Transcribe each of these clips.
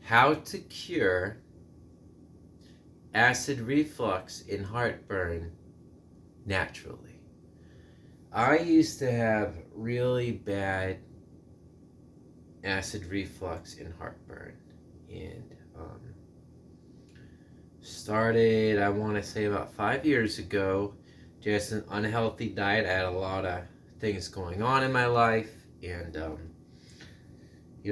How to cure acid reflux and heartburn naturally. I used to have really bad acid reflux and heartburn, and started, I want to say, about 5 years ago. Just an unhealthy diet. I had a lot of things going on in my life, and a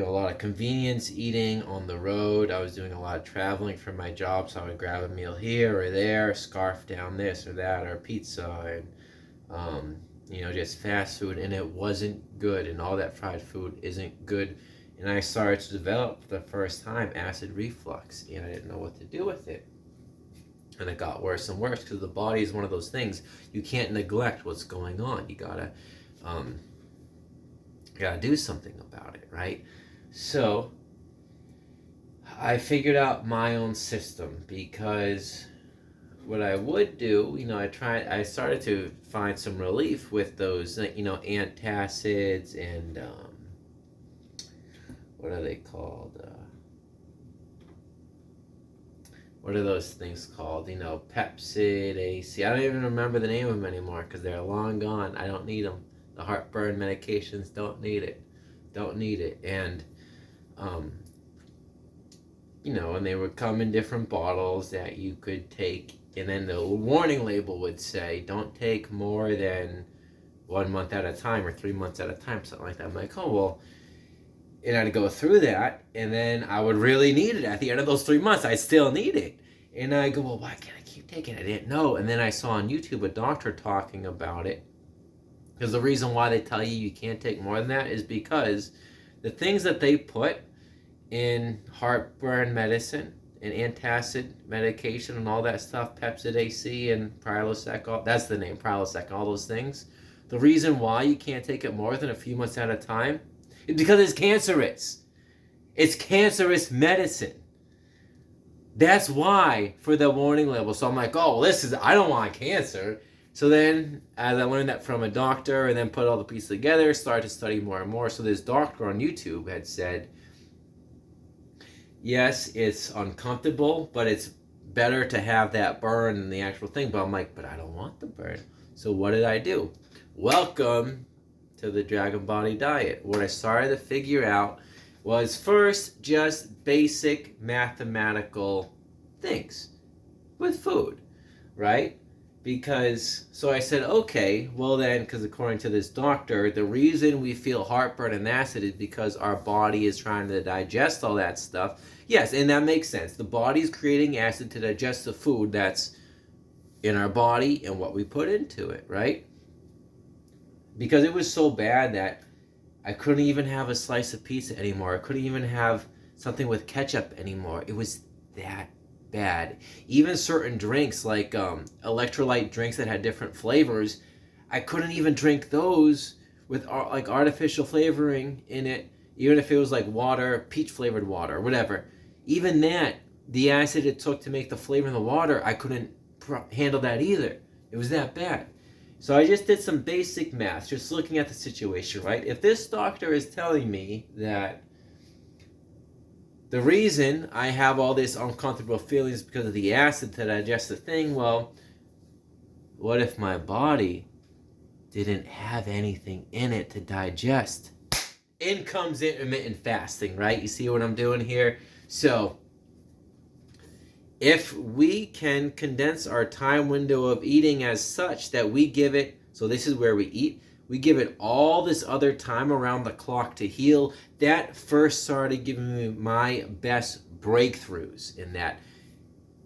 lot of convenience eating on the road. I was doing a lot of traveling for my job, so I would grab a meal here or there, scarf down this or that, or pizza, and just fast food, and it wasn't good, and all that fried food isn't good. And I started to develop for the first time acid reflux, and I didn't know what to do with it. And it got worse and worse because the body is one of those things you can't neglect what's going on. You gotta do something about it, right? So I figured out my own system, because what I would do, I started to find some relief with those, antacids and what are they called? What are those things called? Pepsid, AC. I don't even remember the name of them anymore because they're long gone. I don't need them. The heartburn medications, don't need it. Don't need it. And, and they would come in different bottles that you could take. And then the warning label would say, don't take more than 1 month at a time or 3 months at a time, something like that. I'm like, oh, well, and I'd go through that, and then I would really need it. At the end of those 3 months, I still need it. And I go, well, why can't I keep taking it? I didn't know. And then I saw on YouTube a doctor talking about it. Because the reason why they tell you can't take more than that is because the things that they put in heartburn medicine and antacid medication and all that stuff, Pepsid AC and Prilosec, that's the name, Prilosec, all those things. The reason why you can't take it more than a few months at a time is because it's cancerous. It's cancerous medicine. That's why, for the warning label. So I'm like, oh, I don't want cancer. So then, as I learned that from a doctor and then put all the pieces together, started to study more and more. So this doctor on YouTube had said, yes, it's uncomfortable, but it's better to have that burn than the actual thing. But I'm like, but I don't want the burn. So what did I do? Welcome to the Dragon Body Diet. What I started to figure out was first just basic mathematical things with food, right? So I said, okay, well then, because according to this doctor, the reason we feel heartburn and acid is because our body is trying to digest all that stuff. Yes, and that makes sense. The body's creating acid to digest the food that's in our body and what we put into it, right? Because it was so bad that I couldn't even have a slice of pizza anymore. I couldn't even have something with ketchup anymore. It was that bad. Even certain drinks, like electrolyte drinks that had different flavors, I couldn't even drink those with like artificial flavoring in it, even if it was like water, peach flavored water, or whatever. Even that, the acid it took to make the flavor in the water, I couldn't handle that either. It was that bad. So I just did some basic math, just looking at the situation, right? If this doctor is telling me that the reason I have all this uncomfortable feelings is because of the acid to digest the thing, well, what if my body didn't have anything in it to digest? In comes intermittent fasting, right? You see what I'm doing here? So if we can condense our time window of eating as such that we give it, so this is where we eat, we give it all this other time around the clock to heal. That first started giving me my best breakthroughs in that.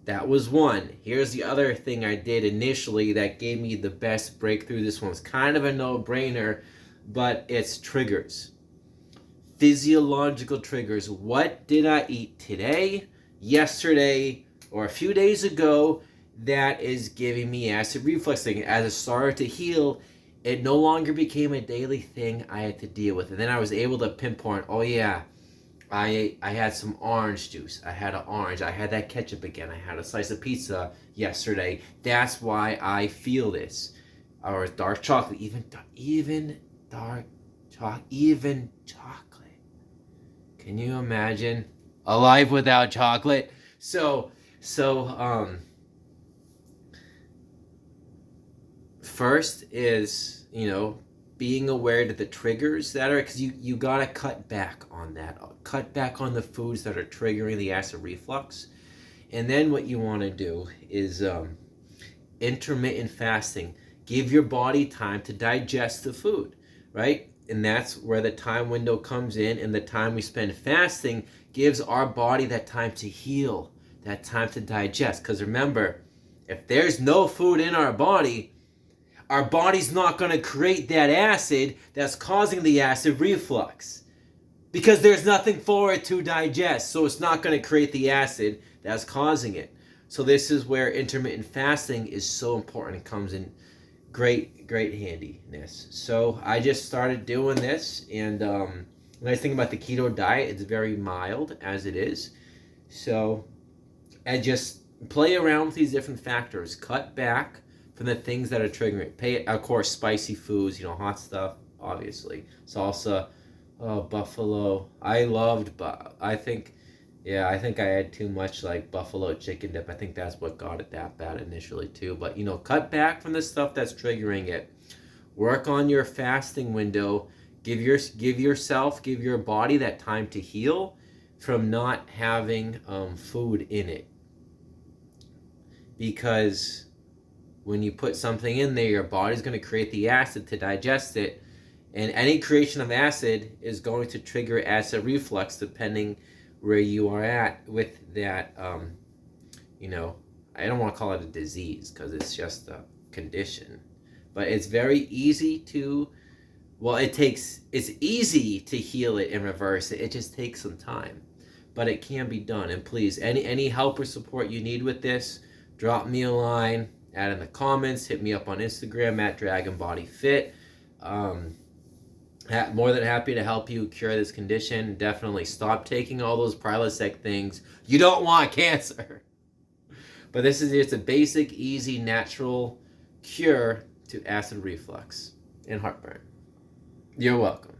That was one. Here's the other thing I did initially that gave me the best breakthrough. This one's kind of a no-brainer, but it's triggers. Physiological triggers. What did I eat today, yesterday, or a few days ago that is giving me acid reflux thing? As it started to heal, it no longer became a daily thing I had to deal with. And then I was able to pinpoint, oh yeah, I had some orange juice. I had an orange. I had that ketchup again. I had a slice of pizza yesterday. That's why I feel this. Or dark chocolate, even dark chocolate, even chocolate. Can you imagine alive without chocolate. First is, being aware that the triggers that are, because you got to cut back on that. Cut back on the foods that are triggering the acid reflux. And then what you want to do is intermittent fasting. Give your body time to digest the food, right? And that's where the time window comes in, and the time we spend fasting gives our body that time to heal, that time to digest. Because remember, if there's no food in our body's not going to create that acid that's causing the acid reflux, because there's nothing for it to digest. So it's not going to create the acid that's causing it. So this is where intermittent fasting is so important. It comes in great handiness. So I just started doing this, and the nice thing about the keto diet, it's very mild as it is. So I just play around with these different factors. Cut back from the things that are triggering it. Pay, of course, spicy foods, hot stuff, obviously. Salsa, buffalo. I think I had too much like buffalo chicken dip. I think that's what got it that bad initially too. But cut back from the stuff that's triggering it. Work on your fasting window. Give your body that time to heal from not having food in it. Because when you put something in there, your body's going to create the acid to digest it, and any creation of acid is going to trigger acid reflux depending where you are at with that. I don't want to call it a disease because it's just a condition, but it's very easy to, it's easy to heal it and reverse it. It just takes some time, but it can be done. And please, any help or support you need with this, drop me a line, add in the comments, hit me up on Instagram at DragonBodyFit. More than happy to help you cure this condition. Definitely stop taking all those Prilosec things. You don't want cancer. But this is just a basic, easy, natural cure to acid reflux and heartburn. You're welcome.